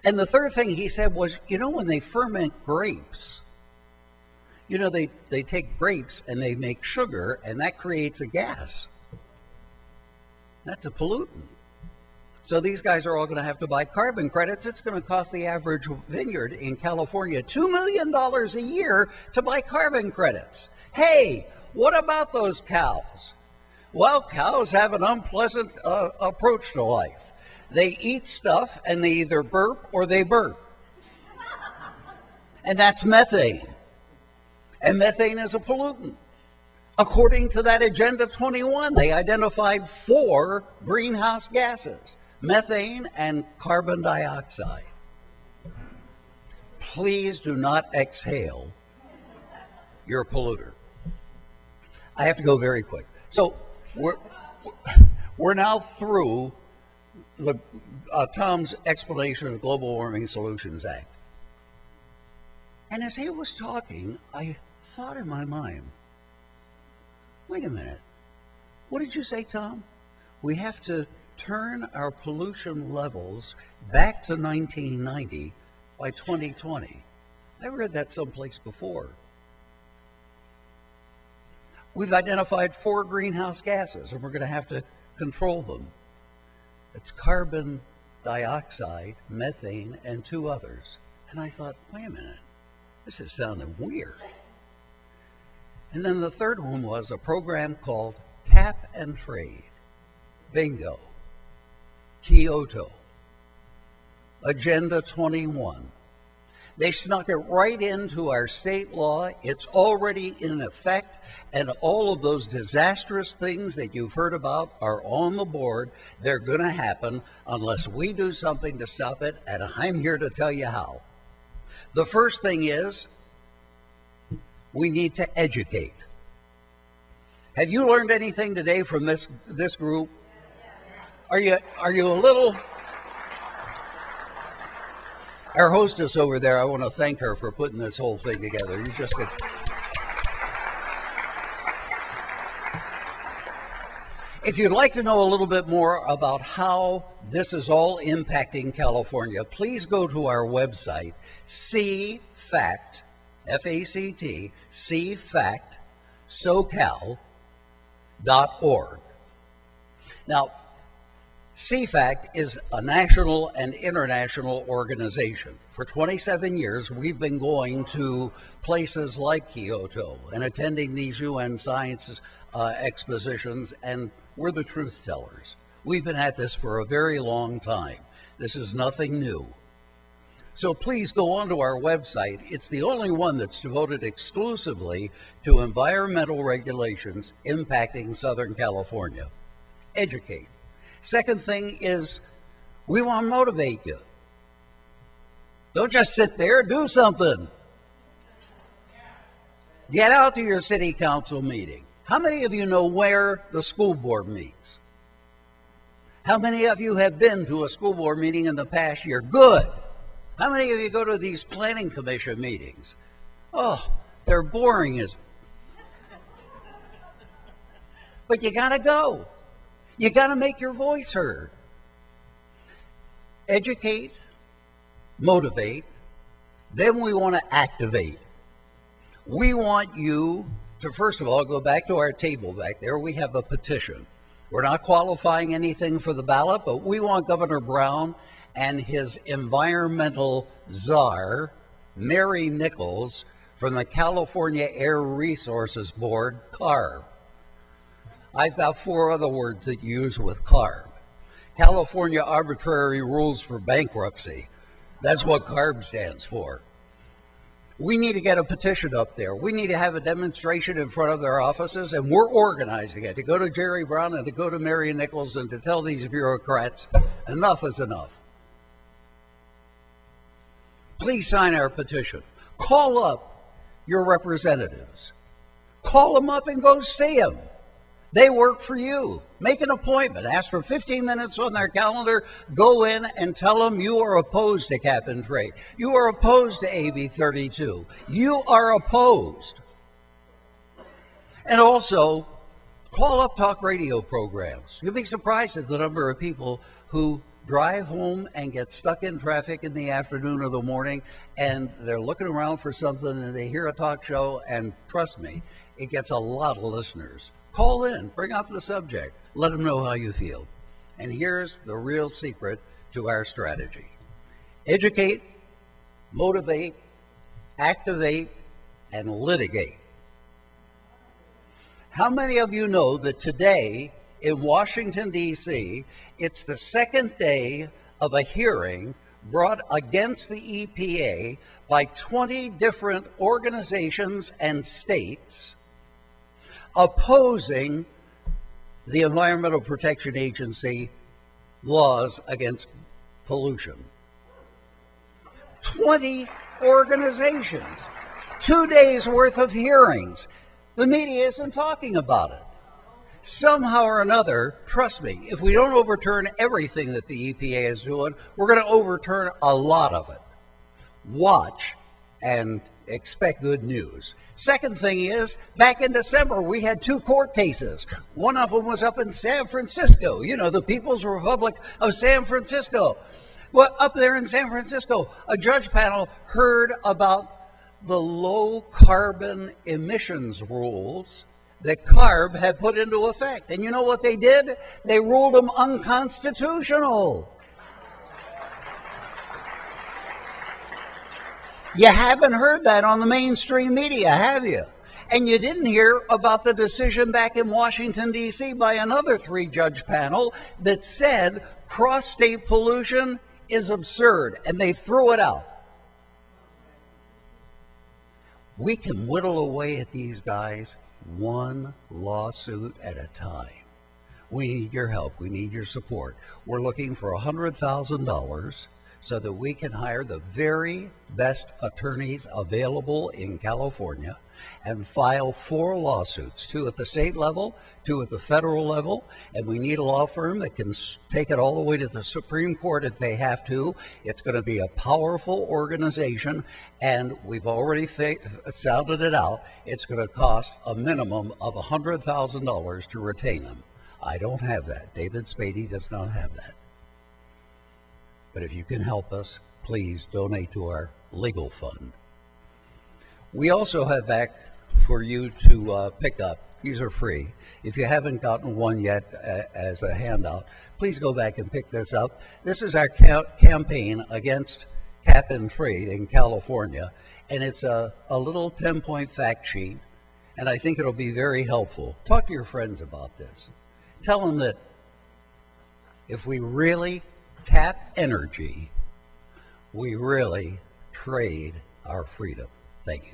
And the third thing he said was, you know, when they ferment grapes, you know, they take grapes and they make sugar, and that creates a gas. That's a pollutant. So these guys are all going to have to buy carbon credits. It's going to cost the average vineyard in California $2 million a year to buy carbon credits. Hey, what about those cows? Well, cows have an unpleasant approach to life. They eat stuff and they either burp or they burp. And that's methane. And methane is a pollutant. According to that Agenda 21, they identified 4 greenhouse gases: methane and carbon dioxide. Please do not exhale your polluter. I have to go very quick. So we're now through Tom's explanation of the Global Warming Solutions Act. And as he was talking, I thought in my mind, wait a minute, what did you say, Tom? We have to turn our pollution levels back to 1990 by 2020. I read that someplace before. We've identified 4 greenhouse gases, and we're going to have to control them. It's carbon dioxide, methane, and 2 others. And I thought, wait a minute, this is sounding weird. And then the third one was a program called Cap and Trade. Bingo. Kyoto. Agenda 21. They snuck it right into our state law. It's already in effect, and all of those disastrous things that you've heard about are on the board. They're going to happen unless we do something to stop it, and I'm here to tell you how. The first thing is we need to educate. Have you learned anything today from this group? Are you a little... Our hostess over there, I want to thank her for putting this whole thing together. You just did. If you'd like to know a little bit more about how this is all impacting California, please go to our website, CFACT, F-A-C-T, CFACT.SoCal.org. Now, CFACT is a national and international organization. For 27 years, we've been going to places like Kyoto and attending these UN science expositions, and we're the truth tellers. We've been at this for a very long time. This is nothing new. So please go onto our website. It's the only one that's devoted exclusively to environmental regulations impacting Southern California. Educate. Second thing is, we want to motivate you. Don't just sit there, do something. Get out to your city council meeting. How many of you know where the school board meets? How many of you have been to a school board meeting in the past year? Good. How many of you go to these planning commission meetings? Oh, they're boring as... But you gotta go. You got to make your voice heard. Educate, motivate, then we want to activate. We want you to, first of all, go back to our table back there. We have a petition. We're not qualifying anything for the ballot, but we want Governor Brown and his environmental czar, Mary Nichols, from the California Air Resources Board, CARB. I've got 4 other words that you use with CARB. California Arbitrary Rules for Bankruptcy. That's what CARB stands for. We need to get a petition up there. We need to have a demonstration in front of their offices, and we're organizing it to go to Jerry Brown and to go to Mary Nichols and to tell these bureaucrats, enough is enough. Please sign our petition. Call up your representatives. Call them up and go see them. They work for you. Make an appointment. Ask for 15 minutes on their calendar. Go in and tell them you are opposed to cap and trade. You are opposed to AB 32. You are opposed. And also, call up talk radio programs. You'll be surprised at the number of people who drive home and get stuck in traffic in the afternoon or the morning, and they're looking around for something and they hear a talk show, and trust me, it gets a lot of listeners. Call in, bring up the subject, let them know how you feel. And here's the real secret to our strategy. Educate, motivate, activate, and litigate. How many of you know that today in Washington, D.C., it's the second day of a hearing brought against the EPA by 20 different organizations and states opposing the Environmental Protection Agency laws against pollution. 20 organizations, 2 days worth of hearings. The media isn't talking about it. Somehow or another, trust me, if we don't overturn everything that the EPA is doing, we're going to overturn a lot of it. Watch and expect good news. Second thing is, back in December, we had 2 court cases. One of them was up in San Francisco, you know, the People's Republic of San Francisco. Well, up there in San Francisco, a judge panel heard about the low carbon emissions rules that CARB had put into effect. And you know what they did? They ruled them unconstitutional. You haven't heard that on the mainstream media, have you? And you didn't hear about the decision back in Washington, D.C. by another 3-judge panel that said cross-state pollution is absurd, and they threw it out. We can whittle away at these guys one lawsuit at a time. We need your help. We need your support. We're looking for $100,000 so that we can hire the very best attorneys available in California and file 4 lawsuits, 2 at the state level, 2 at the federal level, and we need a law firm that can take it all the way to the Supreme Court if they have to. It's going to be a powerful organization, and we've already sounded it out. It's going to cost a minimum of $100,000 to retain them. I don't have that. David Spady does not have that. But if you can help us, please donate to our legal fund. We also have back for you to pick up. These are free. If you haven't gotten one yet as a handout, please go back and pick this up. This is our campaign against cap and trade in California, and it's a little 10-point fact sheet, and I think it'll be very helpful. Talk to your friends about this. Tell them that if we really cap energy, we really trade our freedom. Thank you.